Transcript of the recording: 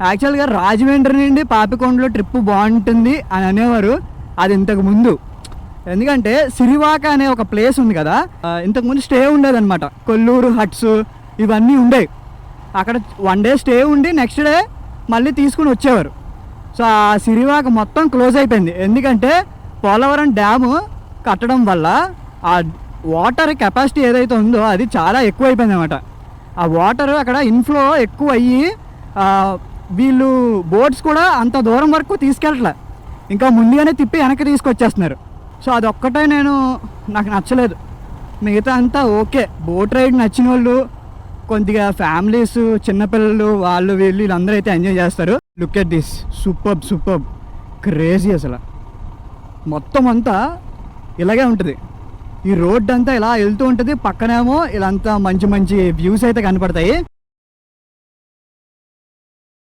యాక్చువల్గా రాజమండ్రి నుండి పాపికొండలో ట్రిప్ బాగుంటుంది అని అనేవారు. అది ఇంతకు ముందు, ఎందుకంటే సిరివాక అనే ఒక ప్లేస్ ఉంది కదా, ఇంతకుముందు స్టే ఉండేదన్నమాట. కొల్లూరు హట్స్ ఇవన్నీ ఉండేవి. అక్కడ 1 డే స్టే ఉండి నెక్స్ట్ డే మళ్ళీ తీసుకుని వచ్చేవారు. సో ఆ సిరివాక మొత్తం క్లోజ్ అయిపోయింది. ఎందుకంటే పోలవరం డ్యాము కట్టడం వల్ల ఆ వాటర్ కెపాసిటీ ఏదైతే ఉందో అది చాలా ఎక్కువ అయిపోయింది అనమాట. ఆ వాటర్ అక్కడ ఇన్ఫ్లో ఎక్కువ అయ్యి వీళ్ళు బోట్స్ కూడా అంత దూరం వరకు తీసుకెళ్ళట్లే, ఇంకా ముందుగానే తిప్పి వెనక్కి తీసుకొచ్చేస్తున్నారు. సో అదొక్కటే నాకు నచ్చలేదు. మిగతా అంతా ఓకే. బోట్ రైడ్ నచ్చిన వాళ్ళు, కొద్దిగా ఫ్యామిలీస్, చిన్నపిల్లలు, వీళ్ళందరూ అయితే ఎంజాయ్ చేస్తారు. Look at this, super crazy. అసలు మొత్తం అంతా ఇలాగే ఉంటుంది. ఈ రోడ్ అంతా ఇలా వెళ్తూ ఉంటుంది, పక్కనేమో ఇలా అంతా మంచి వ్యూస్ అయితే కనపడతాయి.